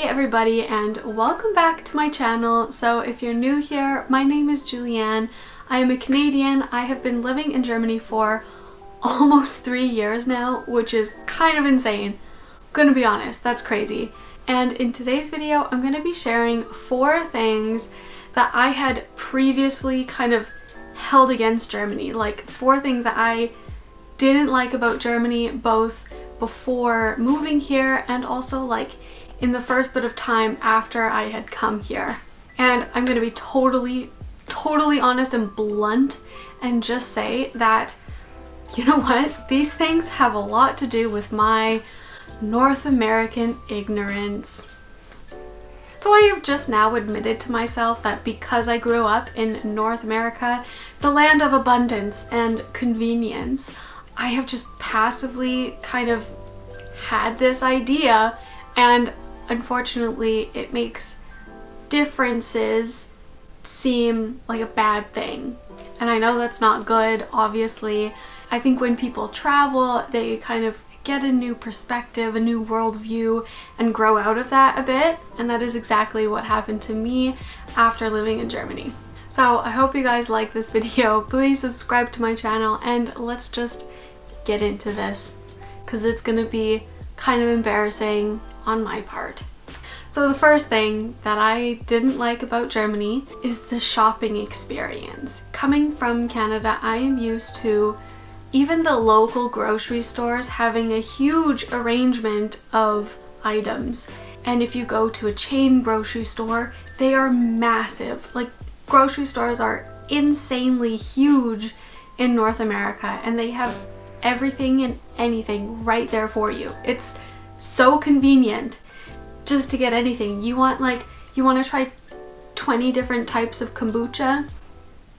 everybody and welcome back to my channel. So if you're new here, my name is Julianne. I am a Canadian. I have been living in Germany for almost 3 years now, which is kind of insane. I'm gonna be honest, that's crazy. And in today's video, I'm gonna be sharing 4 things that I had previously kind of held against Germany. Like 4 things that I didn't like about Germany, both before moving here and also like in the first bit of time after I had come here. And I'm gonna be totally honest and blunt and just say that, you know what? These things have a lot to do with my North American ignorance. So I have just now admitted to myself that because I grew up in North America, the land of abundance and convenience, I have just passively kind of had this idea, and unfortunately it makes differences seem like a bad thing. And I know that's not good, obviously. I think when people travel, they kind of get a new perspective, a new worldview, and grow out of that a bit. And that is exactly what happened to me after living in Germany. So I hope you guys like this video. Please subscribe to my channel and let's just get into this, because it's gonna be kind of embarrassing on my part. So the first thing that I didn't like about Germany is the shopping experience. Coming from Canada, I am used to even the local grocery stores having a huge arrangement of items. And if you go to a chain grocery store, they are massive. Like, grocery stores are insanely huge in North America, and they have everything and anything right there for you. It's so convenient just to get anything. You want to try 20 different types of kombucha?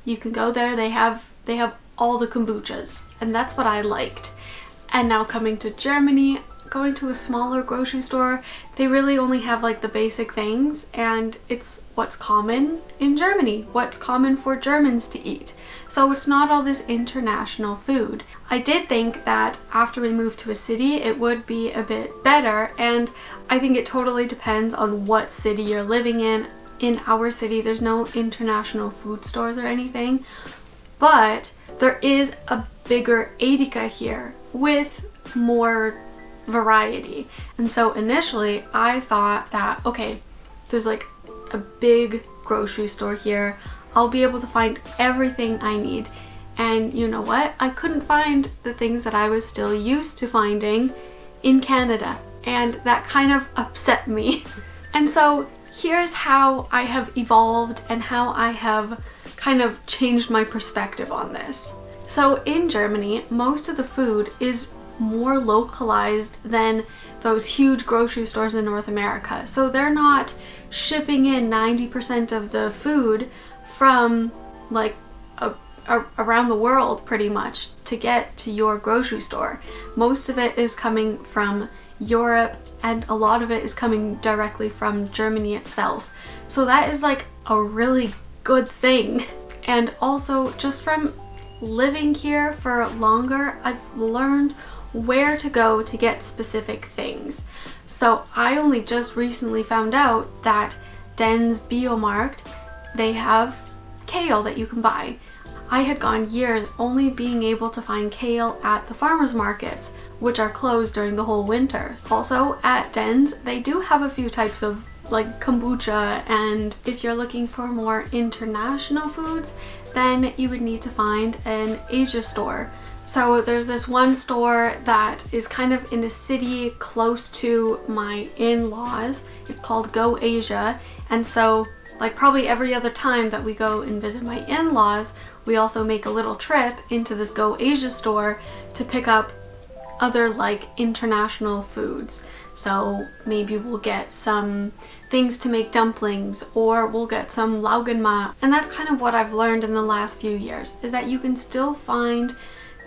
You can go there. They have all the kombuchas, and that's what I liked. And now coming to Germany, going to a smaller grocery store, they really only have like the basic things, and it's what's common in Germany, what's common for Germans to eat. So it's not all this international food. I did think that after we moved to a city, it would be a bit better, and I think it totally depends on what city you're living in. In our city, there's no international food stores or anything, but there is a bigger Edeka here with more variety. And so initially I thought that, okay, there's like a big grocery store here, I'll be able to find everything I need. And you know what? I couldn't find the things that I was still used to finding in Canada, and that kind of upset me. And so here's how I have evolved and how I have kind of changed my perspective on this. So in Germany, most of the food is more localized than those huge grocery stores in North America. So they're not shipping in 90% of the food from like around the world pretty much to get to your grocery store. Most of it is coming from Europe, and a lot of it is coming directly from Germany itself. So that is like a really good thing. And also, just from living here for longer, I've learned where to go to get specific things. So I only just recently found out that Den's Biomarkt, they have kale that you can buy. I had gone years only being able to find kale at the farmers markets, which are closed during the whole winter. Also at Den's, they do have a few types of like kombucha, and if you're looking for more international foods, then you would need to find an Asia store. So there's this one store that is kind of in a city close to my in-laws. It's called Go Asia, and so like probably every other time that we go and visit my in-laws, we also make a little trip into this Go Asia store to pick up other like international foods. So maybe we'll get some things to make dumplings, or we'll get some laugenma. And that's kind of what I've learned in the last few years, is that you can still find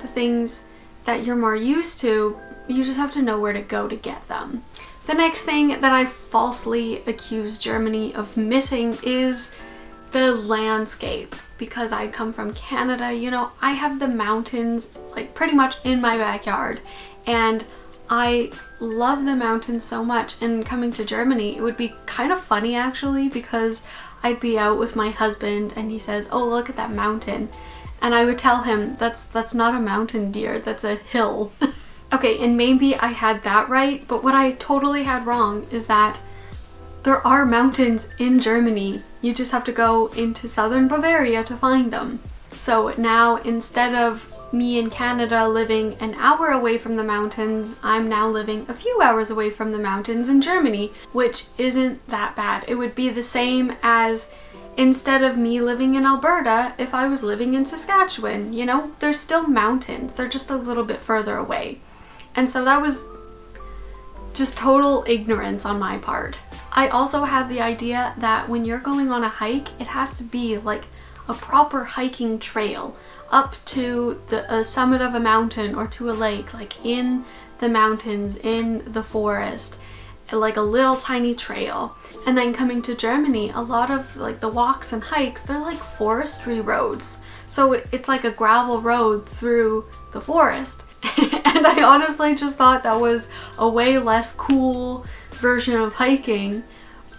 the things that you're more used to, you just have to know where to go to get them. The next thing that I falsely accused Germany of missing is the landscape. Because I come from Canada, you know, I have the mountains like pretty much in my backyard, and I love the mountains so much, and coming to Germany, it would be kind of funny actually, because I'd be out with my husband and he says, "Oh, look at that mountain." And I would tell him, that's not a mountain, dear, that's a hill. Okay, and maybe I had that right, but what I totally had wrong is that there are mountains in Germany. You just have to go into southern Bavaria to find them. So now, instead of me in Canada living an hour away from the mountains, I'm now living a few hours away from the mountains in Germany, which isn't that bad. It would be the same as instead of me living in Alberta, if I was living in Saskatchewan. You know, there's still mountains, they're just a little bit further away. And so that was just total ignorance on my part. I also had the idea that when you're going on a hike, it has to be like a proper hiking trail up to the summit of a mountain or to a lake, like in the mountains, in the forest, like a little tiny trail. And then coming to Germany, a lot of like the walks and hikes, they're like forestry roads. So it's like a gravel road through the forest. And I honestly just thought that was a way less cool version of hiking.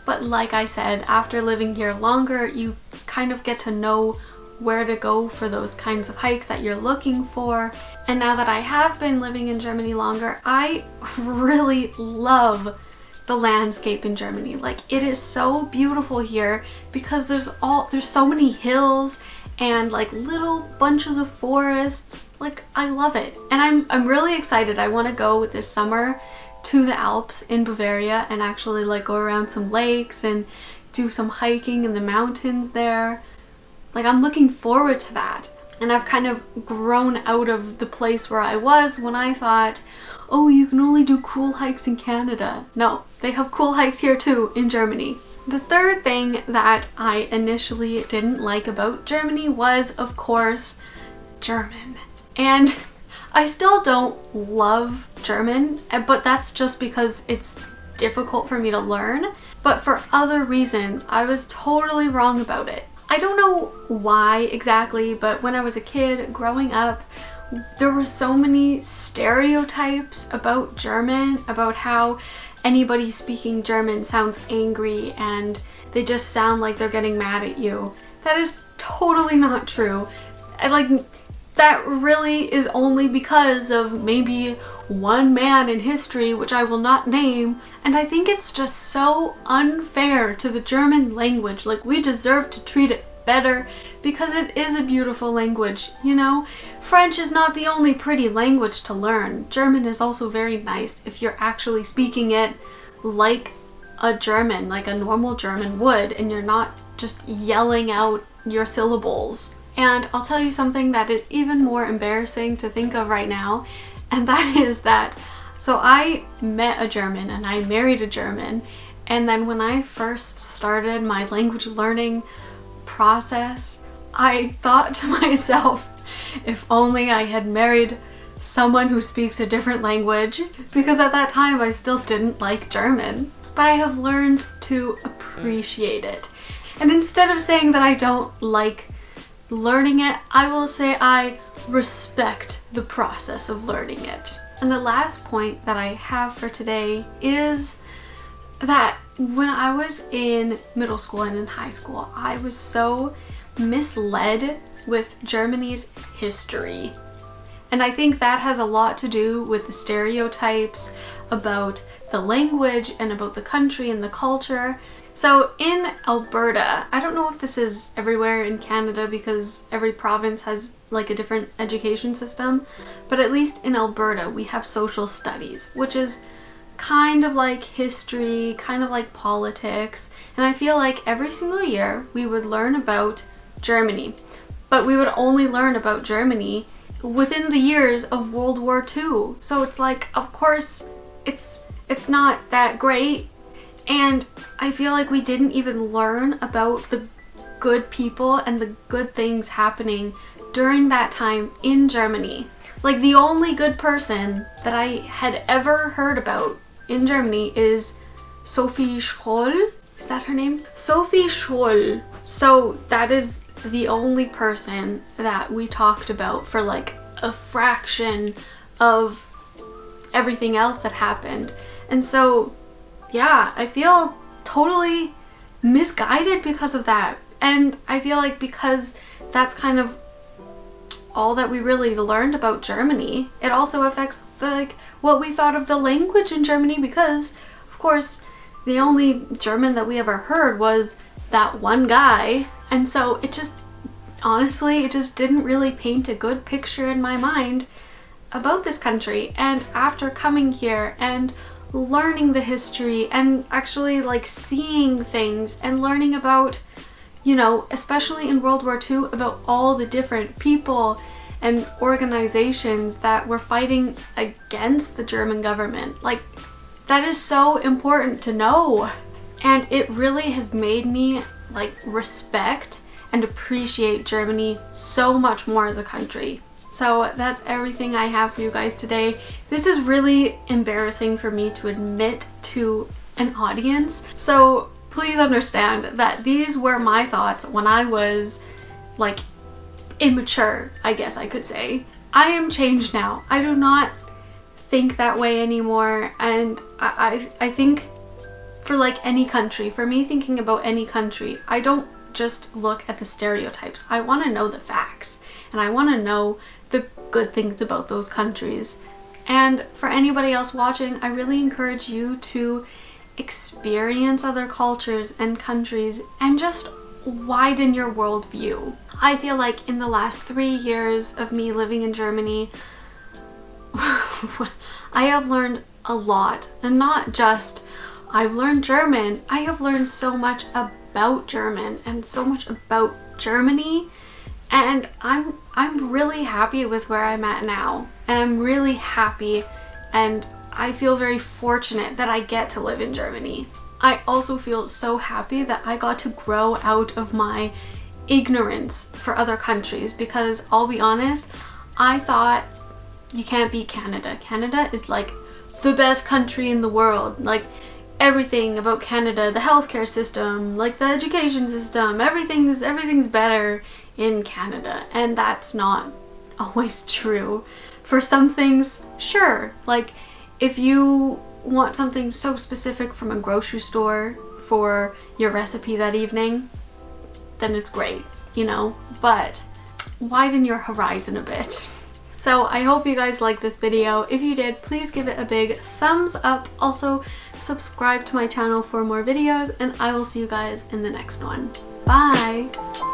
But like I said, after living here longer, you kind of get to know where to go for those kinds of hikes that you're looking for. And now that I have been living in Germany longer, I really love the landscape in Germany. Like, it is so beautiful here because there's so many hills and like little bunches of forests. Like, I love it. And I'm really excited. I want to go this summer to the Alps in Bavaria and actually like go around some lakes and do some hiking in the mountains there. Like, I'm looking forward to that. And I've kind of grown out of the place where I was when I thought, oh, you can only do cool hikes in Canada. No, they have cool hikes here too in Germany. The third thing that I initially didn't like about Germany was, of course, German. And I still don't love German, but that's just because it's difficult for me to learn. But for other reasons, I was totally wrong about it. I don't know why exactly, but when I was a kid growing up, there were so many stereotypes about German, about how anybody speaking German sounds angry and they just sound like they're getting mad at you. That is totally not true. That really is only because of maybe one man in history, which I will not name, and I think it's just so unfair to the German language. Like, we deserve to treat it better because it is a beautiful language, you know? French is not the only pretty language to learn. German is also very nice if you're actually speaking it like a German, like a normal German would, and you're not just yelling out your syllables. And I'll tell you something that is even more embarrassing to think of right now, and that is that, so I met a German and I married a German, and then when I first started my language learning process, I thought to myself, if only I had married someone who speaks a different language, because at that time I still didn't like German. But I have learned to appreciate it. And instead of saying that I don't like learning it, I will say I respect the process of learning it. And the last point that I have for today is that when I was in middle school and in high school, I was so misled with Germany's history. And I think that has a lot to do with the stereotypes about the language and about the country and the culture. So in Alberta, I don't know if this is everywhere in Canada because every province has like a different education system, but at least in Alberta we have social studies, which is kind of like history, kind of like politics, and I feel like every single year we would learn about Germany, but we would only learn about Germany within the years of World War II. So it's like, of course, it's not that great. And I feel like we didn't even learn about the good people and the good things happening during that time in Germany. Like, the only good person that I had ever heard about in Germany is Sophie Scholl. Is that her name? Sophie Scholl. So that is the only person that we talked about for like a fraction of everything else that happened. And so yeah, I feel totally misguided because of that. And I feel like because that's kind of all that we really learned about Germany, it also affects what we thought of the language in Germany, because of course the only German that we ever heard was that one guy. And so it just, honestly, it just didn't really paint a good picture in my mind about this country. And after coming here and learning the history and actually like seeing things and learning about, you know, especially in World War II, about all the different people and organizations that were fighting against the German government, like, that is so important to know. And it really has made me like respect and appreciate Germany so much more as a country. So that's everything I have for you guys today. This is really embarrassing for me to admit to an audience, so please understand that these were my thoughts when I was like immature, I guess I could say. I am changed now. I do not think that way anymore, and I think for like any country, for me thinking about any country, I don't just look at the stereotypes. I want to know the facts, and I want to know the good things about those countries. And for anybody else watching, I really encourage you to experience other cultures and countries and just widen your worldview. I feel like in the last 3 years of me living in Germany, I have learned a lot, and not just I've learned German, I have learned so much about German and so much about Germany, and I'm really happy with where I'm at now, and I'm really happy, and I feel very fortunate that I get to live in Germany. I also feel so happy that I got to grow out of my ignorance for other countries, because I'll be honest, I thought you can't beat Canada. Canada is like the best country in the world. Like, everything about Canada, the healthcare system, like the education system, everything's better in Canada, and that's not always true. For some things, sure, like if you want something so specific from a grocery store for your recipe that evening, then it's great, you know, but widen your horizon a bit. So I hope you guys liked this video. If you did, please give it a big thumbs up. Also, subscribe to my channel for more videos, and I will see you guys in the next one. Bye!